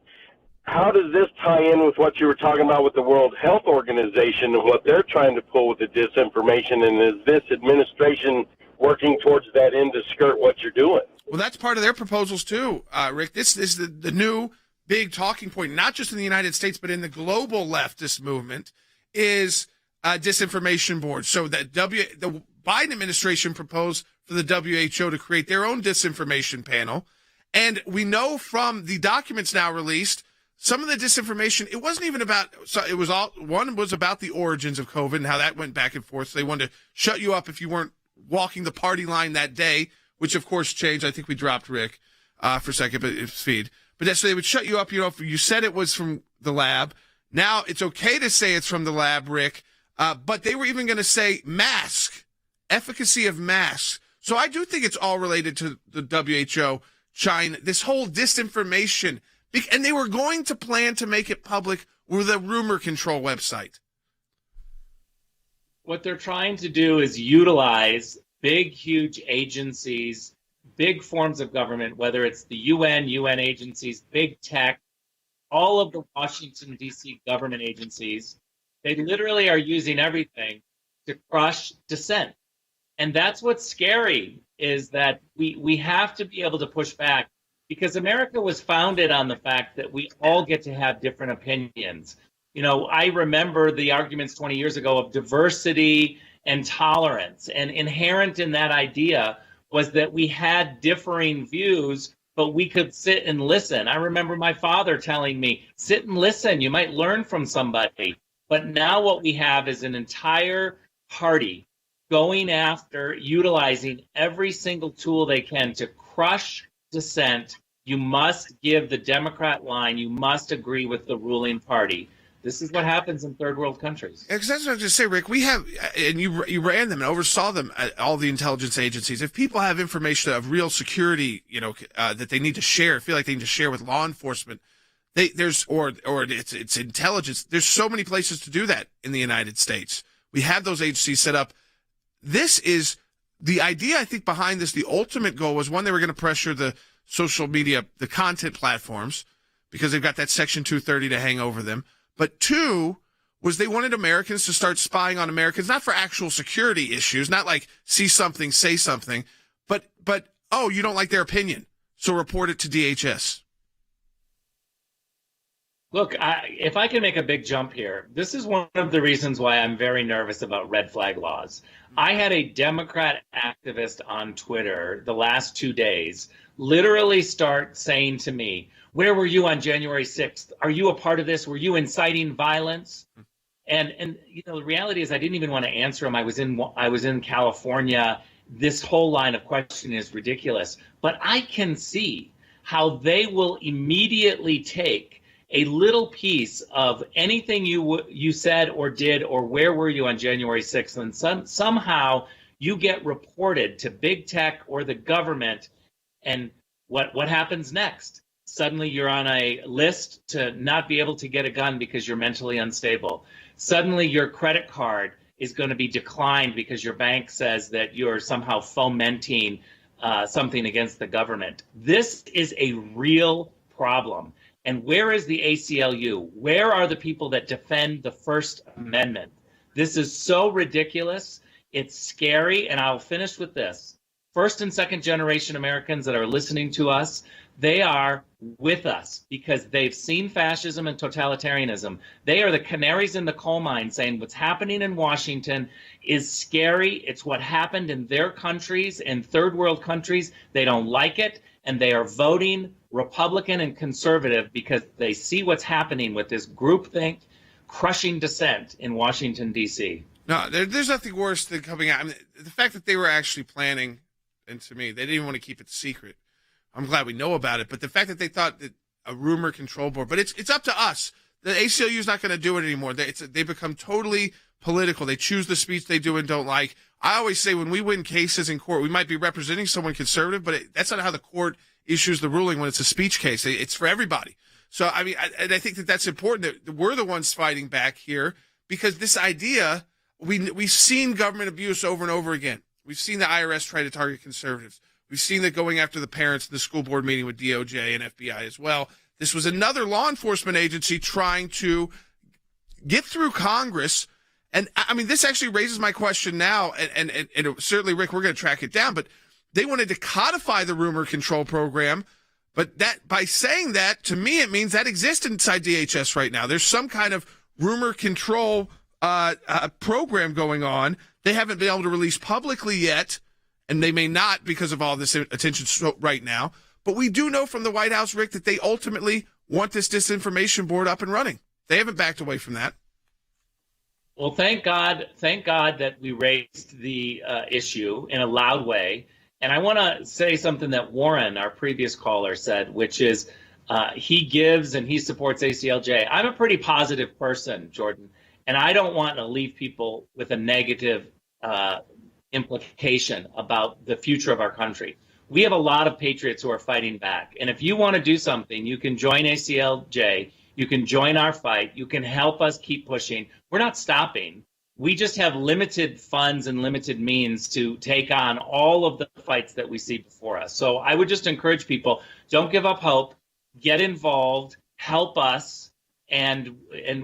How does this tie in with what you were talking about with the World Health Organization and what they're trying to pull with the disinformation? And is this administration working towards that end to skirt what you're doing? Well, that's part of their proposals, too, Rick. This is the new big talking point, not just in the United States, but in the global leftist movement, is disinformation boards. So that the Biden administration proposed for the WHO to create their own disinformation panel. And we know from the documents now released, some of the disinformation, it wasn't even about, so it was all, one was about the origins of COVID and how that went back and forth. So they wanted to shut you up if you weren't walking the party line that day, which of course changed. I think we dropped Rick for a second, but it's feed. But so they would shut you up, if you said it was from the lab. Now it's okay to say it's from the lab, Rick, but they were even going to say mask, efficacy of masks. So I do think it's all related to the WHO, China, this whole disinformation. And they were going to plan to make it public with a rumor control website. What they're trying to do is utilize big, huge agencies, big forms of government, whether it's the UN agencies, big tech, all of the Washington, D.C. government agencies. They literally are using everything to crush dissent. And that's what's scary, is that we have to be able to push back. Because America was founded on the fact that we all get to have different opinions. I remember the arguments 20 years ago of diversity and tolerance. And inherent in that idea was that we had differing views, but we could sit and listen. I remember my father telling me, sit and listen, you might learn from somebody. But now what we have is an entire party going after, utilizing every single tool they can to crush dissent. You must give the Democrat line. You must agree with the ruling party. This is what happens in third world countries. That's what I was going to say, Rick. We have, and you ran them and oversaw them at all the intelligence agencies. If people have information of real security, that they need to share, feel like they need to share with law enforcement, it's intelligence. There's so many places to do that in the United States. We have those agencies set up. This is the idea, I think, behind this. The ultimate goal was, one, they were going to pressure the social media, the content platforms, because they've got that Section 230 to hang over them. But two, was they wanted Americans to start spying on Americans, not for actual security issues, not like see something, say something, but oh, you don't like their opinion, so report it to DHS. Look, if I can make a big jump here, this is one of the reasons why I'm very nervous about red flag laws. I had a Democrat activist on Twitter the last 2 days literally start saying to me, where were you on January 6th? Are you a part of this? Were you inciting violence? And the reality is I didn't even want to answer him. I was in California. This whole line of questioning is ridiculous. But I can see how they will immediately take a little piece of anything you said or did, or where were you on January 6th, and somehow you get reported to big tech or the government, and what happens next? Suddenly you're on a list to not be able to get a gun because you're mentally unstable. Suddenly your credit card is going to be declined because your bank says that you're somehow fomenting something against the government. This is a real problem. And where is the ACLU? Where are the people that defend the First Amendment? This is so ridiculous. It's scary. And I'll finish with this. first and second generation Americans that are listening to us, they are with us because they've seen fascism and totalitarianism. They are the canaries in the coal mine saying what's happening in Washington is scary. It's what happened in their countries, in third world countries. They don't like it, and they are voting Republican and conservative because they see what's happening with this groupthink crushing dissent in Washington, D.C. No, there's nothing worse than coming out. I mean, the fact that they were actually planning, and to me, they didn't even want to keep it secret. I'm glad we know about it, but the fact that they thought that a rumor control board, but it's up to us. The ACLU is not going to do it anymore. They become totally political. They choose the speech they do and don't like. I always say when we win cases in court, we might be representing someone conservative, but that's not how the court issues the ruling when it's a speech case. It's for everybody. So, I mean, I think that that's important that we're the ones fighting back here because this idea, we've seen government abuse over and over again. We've seen the IRS try to target conservatives. We've seen that going after the parents in the school board meeting with DOJ and FBI as well. This was another law enforcement agency trying to get through Congress. And I mean, this actually raises my question now. And certainly, Rick, we're going to track it down. But they wanted to codify the rumor control program. But that by saying that, to me, it means that exists inside DHS right now. There's some kind of rumor control program going on. They haven't been able to release publicly yet. And they may not because of all this attention right now. But we do know from the White House, Rick, that they ultimately want this disinformation board up and running. They haven't backed away from that. Well, thank God that we raised the issue in a loud way. And I want to say something that Warren, our previous caller, said, which is he gives and he supports ACLJ. I'm a pretty positive person, Jordan, and I don't want to leave people with a negative implication about the future of our country. We have a lot of patriots who are fighting back. And if you want to do something, you can join ACLJ. You can join our fight. You can help us keep pushing. We're not stopping. We just have limited funds and limited means to take on all of the fights that we see before us. So I would just encourage people, don't give up hope, get involved, help us, and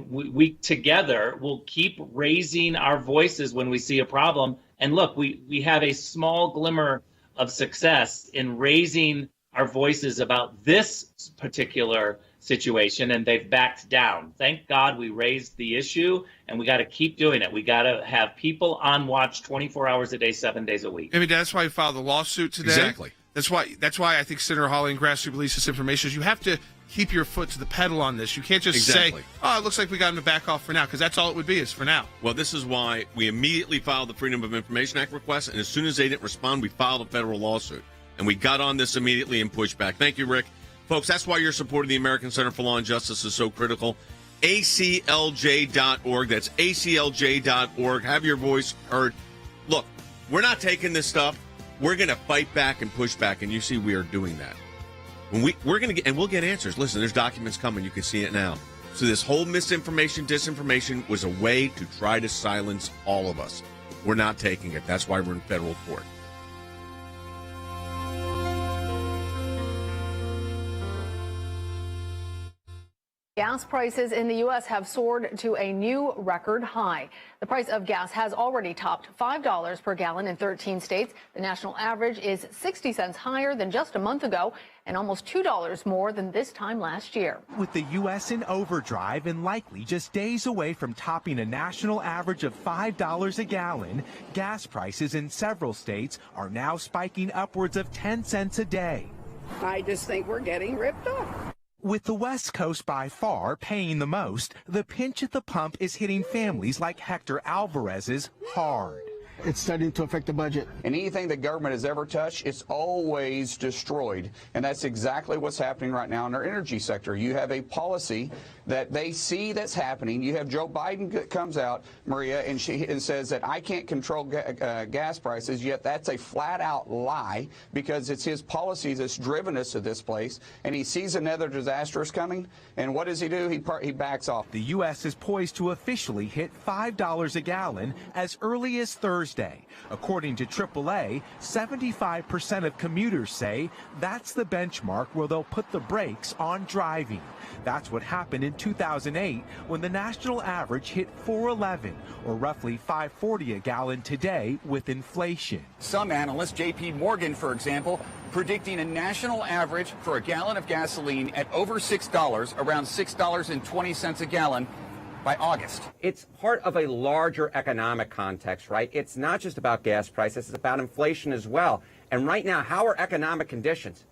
we together will keep raising our voices when we see a problem. And look, we have a small glimmer of success in raising our voices about this particular situation, and they've backed down. Thank God we raised the issue, and we got to keep doing it. We got to have people on watch 24 hours a day, 7 days a week. I mean, that's why we filed the lawsuit today. Exactly. That's why I think Senator Hawley and Grassley released this information. Is you have to keep your foot to the pedal on this. You can't just say, "Oh, it looks like we got him to back off for now," because that's all it would be is for now. Well, this is why we immediately filed the Freedom of Information Act request, and as soon as they didn't respond, we filed a federal lawsuit. And we got on this immediately and pushed back. Thank you, Rick. Folks, that's why your support of the American Center for Law and Justice is so critical. ACLJ.org. That's ACLJ.org. Have your voice heard. Look, we're not taking this stuff. We're going to fight back and push back, and you see we are doing that. When we're going to get, and we'll get answers. Listen, there's documents coming. You can see it now. So this whole misinformation, disinformation was a way to try to silence all of us. We're not taking it. That's why we're in federal court. Gas prices in the U.S. have soared to a new record high. The price of gas has already topped $5 per gallon in 13 states. The national average is 60 cents higher than just a month ago and almost $2 more than this time last year. With the U.S. in overdrive and likely just days away from topping a national average of $5 a gallon, gas prices in several states are now spiking upwards of 10 cents a day. I just think we're getting ripped off. With the West Coast by far paying the most, the pinch at the pump is hitting families like Hector Alvarez's hard. It's starting to affect the budget. And anything the government has ever touched, it's always destroyed. And that's exactly what's happening right now in our energy sector. You have a policy that they see that's happening. You have Joe Biden that comes out, Maria, and says that I can't control gas prices, yet that's a flat-out lie because it's his policies that's driven us to this place. And he sees another disaster is coming, and what does he do? He backs off. The U.S. is poised to officially hit $5 a gallon as early as Thursday. According to AAA, 75% of commuters say that's the benchmark where they'll put the brakes on driving. That's what happened in 2008 when the national average hit $4.11, or roughly $5.40 a gallon today with inflation. Some analysts, J.P. Morgan, for example, predicting a national average for a gallon of gasoline at over $6, around $6.20 a gallon by August. It's part of a larger economic context, right? It's not just about gas prices, it's about inflation as well. And right now, how are economic conditions?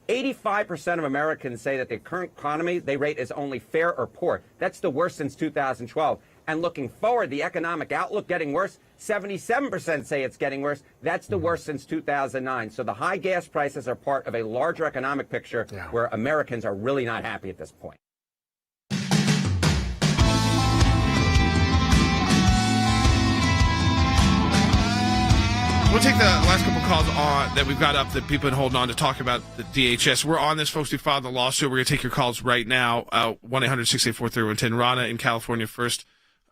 85% of Americans say that the current economy they rate as only fair or poor. That's the worst since 2012. And looking forward, the economic outlook getting worse. 77% say it's getting worse. That's the worst since 2009. So the high gas prices are part of a larger economic picture where Americans are really not happy at this point. We'll take the last couple calls on that we've got up that people have been holding on to talk about the DHS. We're on this, folks. We filed the lawsuit. We're going to take your calls right now. 1-800-684-3110. Rana in California first.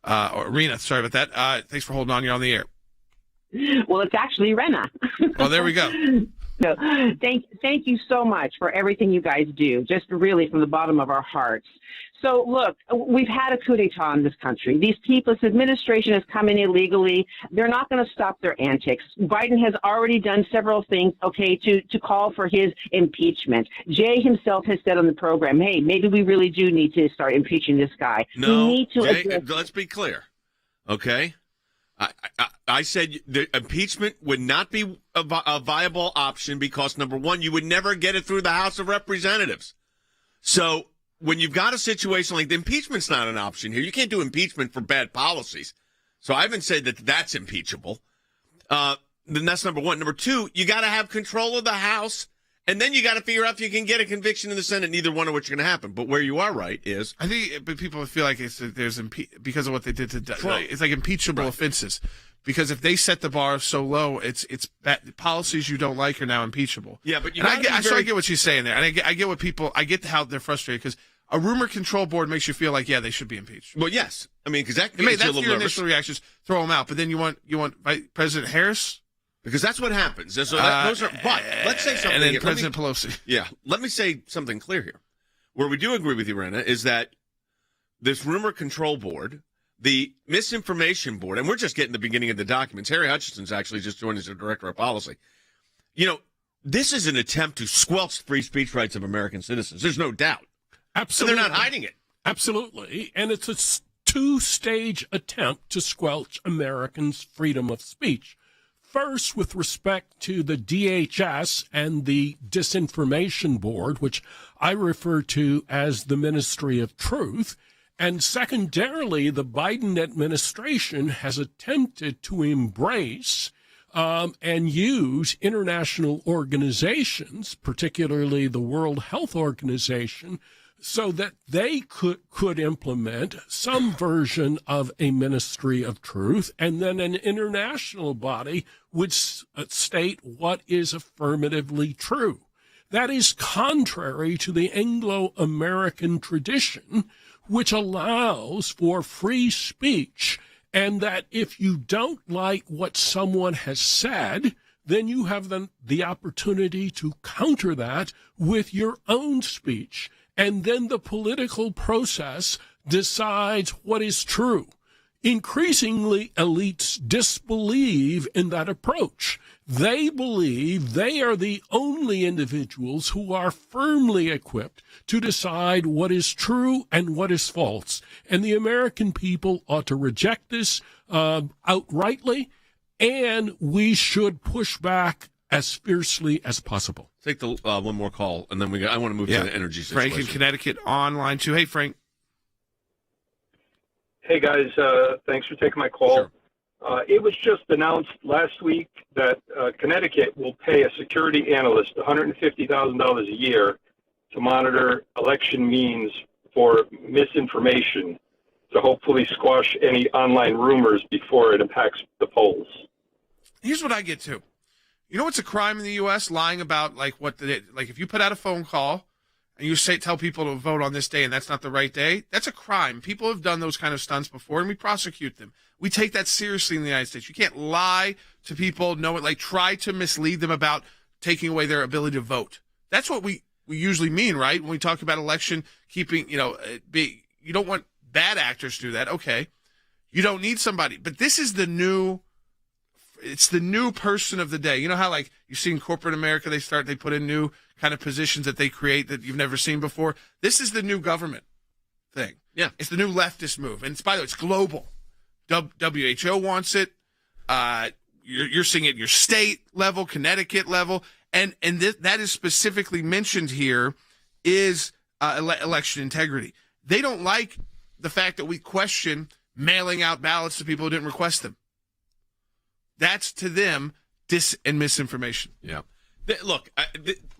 Or Rena, sorry about that. Thanks for holding on. You're on the air. Well, it's actually Rena. Well, there we go. So, thank you so much for everything you guys do, just really from the bottom of our hearts. So, look, we've had a coup d'etat in this country. These people, this administration has come in illegally. They're not going to stop their antics. Biden has already done several things, to call for his impeachment. Jay himself has said on the program, hey, maybe we really do need to start impeaching this guy. No, we need to Jay, let's be clear, okay? I said the impeachment would not be a viable option because, number one, you would never get it through the House of Representatives. So when you've got a situation like the impeachment's not an option here. You can't do impeachment for bad policies. So I haven't said that that's impeachable. Then that's number one. Number two, you got to have control of the House, and then you got to figure out if you can get a conviction in the Senate. Neither one of which are going to happen. But where you are right is, I think, but people feel like there's because of what they did to Trump. It's like impeachable offenses. Because if they set the bar so low, it's bad, policies you don't like are now impeachable. Yeah, but I get what she's saying there, and I get what people. I get how they're frustrated because a rumor control board makes you feel like they should be impeached. Well, yes, I mean because that's your initial reactions. Throw them out, but then you want Vice President Harris because that's what happens. So those are. But let's say something. And then President Pelosi. Yeah, let me say something clear here. Where we do agree with you, Rena, is that this rumor control board. The misinformation board, and we're just getting the beginning of the documents. Harry Hutchinson's actually just joined as the director of policy. This is an attempt to squelch free speech rights of American citizens. There's no doubt. Absolutely. So they're not hiding it. Absolutely. And it's a two-stage attempt to squelch Americans' freedom of speech. First, with respect to the DHS and the Disinformation Board, which I refer to as the Ministry of Truth. And secondarily, the Biden administration has attempted to embrace and use international organizations, particularly the World Health Organization, so that they could implement some version of a ministry of truth, and then an international body would state what is affirmatively true. That is contrary to the Anglo-American tradition, which allows for free speech, and that if you don't like what someone has said, then you have the opportunity to counter that with your own speech. And then the political process decides what is true. Increasingly, elites disbelieve in that approach. They believe they are the only individuals who are firmly equipped to decide what is true and what is false. And the American people ought to reject this outrightly, and we should push back as fiercely as possible. Take the one more call, and then I want to move to the energy situation. Frank in Connecticut on line 2. Hey, Frank. Hey, guys. Thanks for taking my call. Sure. It was just announced last week that Connecticut will pay a security analyst $150,000 a year to monitor election means for misinformation to hopefully squash any online rumors before it impacts the polls. Here's what I get to. You know what's a crime in the U.S.? Lying about if you put out a phone call and you tell people to vote on this day and that's not the right day, that's a crime. People have done those kind of stunts before, and we prosecute them. We take that seriously in the United States. You can't lie to people, try to mislead them about taking away their ability to vote. That's what we usually mean, right? When we talk about election, keeping, you don't want bad actors to do that. Okay. You don't need somebody. But this is the new person of the day. You know how, like, you see in corporate America, they put in new kind of positions that they create that you've never seen before. This is the new government thing. Yeah. It's the new leftist move. And by the way, it's global. WHO wants it. You're seeing it at your state level, Connecticut level. And that is specifically mentioned here is election integrity. They don't like the fact that we question mailing out ballots to people who didn't request them. That's, to them, dis and misinformation. Yeah. Look,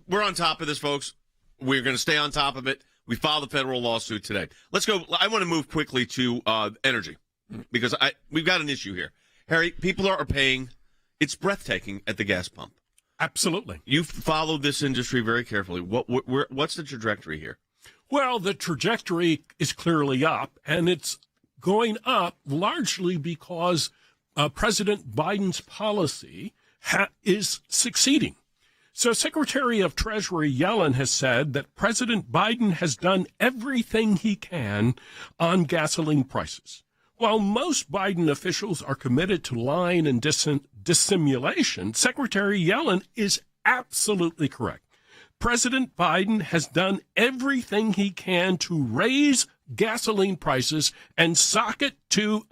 we're on top of this, folks. We're going to stay on top of it. We filed a federal lawsuit today. Let's go. I want to move quickly to energy because we've got an issue here. Harry, people are paying. It's breathtaking at the gas pump. Absolutely. You've followed this industry very carefully. What's the trajectory here? Well, the trajectory is clearly up, and it's going up largely because President Biden's policy is succeeding. So Secretary of Treasury Yellen has said that President Biden has done everything he can on gasoline prices. While most Biden officials are committed to lying and dissimulation, Secretary Yellen is absolutely correct. President Biden has done everything he can to raise gasoline prices and sock it to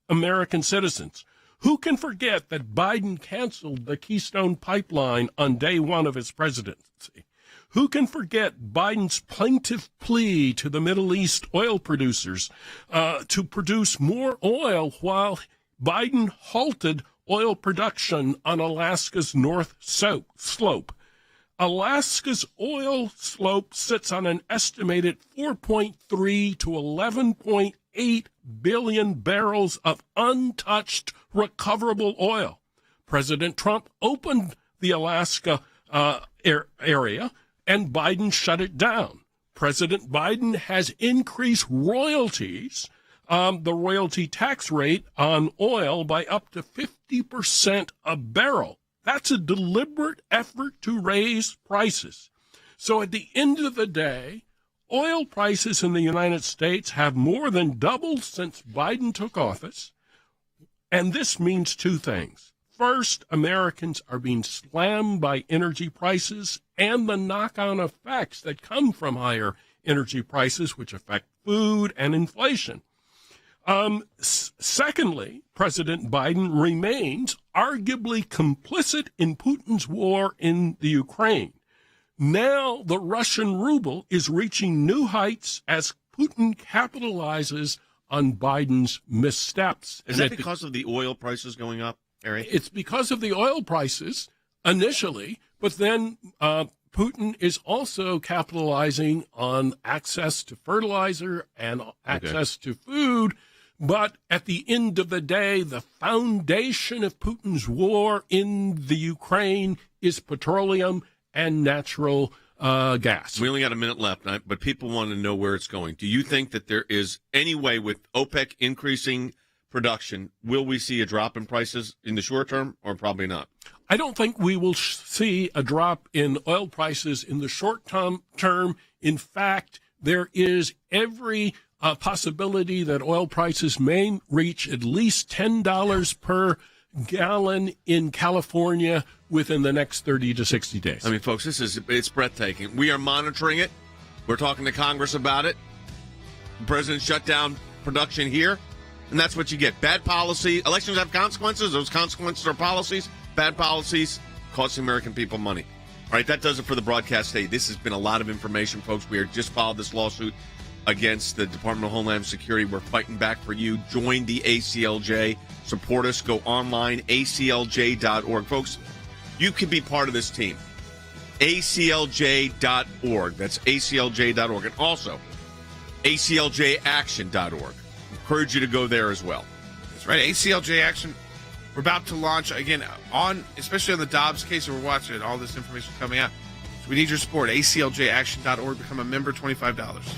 American citizens. Who can forget that Biden canceled the Keystone Pipeline on day one of his presidency? Who can forget Biden's plaintive plea to the Middle East oil producers to produce more oil while Biden halted oil production on Alaska's North Slope? Alaska's oil slope sits on an estimated 4.3 to 11.8 billion barrels of untouched recoverable oil. President Trump opened the Alaska area, and Biden shut it down. President Biden has increased royalties, the royalty tax rate on oil by up to 50% a barrel. That's a deliberate effort to raise prices. So at the end of the day, oil prices in the United States have more than doubled since Biden took office. And this means two things. First, Americans are being slammed by energy prices and the knock-on effects that come from higher energy prices, which affect food and inflation. Secondly, President Biden remains arguably complicit in Putin's war in the Ukraine. Now the Russian ruble is reaching new heights as Putin capitalizes on Biden's missteps. Is that because of the oil prices going up, Harry? It's because of the oil prices initially, but then Putin is also capitalizing on access to fertilizer and access to food. But at the end of the day, the foundation of Putin's war in the Ukraine is petroleum and natural gas. We only got a minute left, but people want to know where it's going. Do you think that there is any way with OPEC increasing production, will we see a drop in prices in the short term or probably not? I don't think we will see a drop in oil prices in the short term. In fact, there is every possibility that oil prices may reach at least $10 per gallon in California within the next 30 to 60 days. I mean, folks, it's breathtaking. We are monitoring it. We're talking to Congress about it. The president shut down production here, and that's what you get. Bad policy. Elections have consequences. Those consequences are policies. Bad policies cost the American people money. All right, that does it for the broadcast today. This has been a lot of information, folks. We are just filed this lawsuit against the Department of Homeland Security. We're fighting back for you. Join the ACLJ. Support us. Go online, aclj.org. Folks, you can be part of this team. aclj.org. That's aclj.org. And also, acljaction.org. Encourage you to go there as well. That's right, ACLJ Action. We're about to launch, again, especially on the Dobbs case, we're watching it, all this information coming out. So we need your support. acljaction.org. Become a member, $25.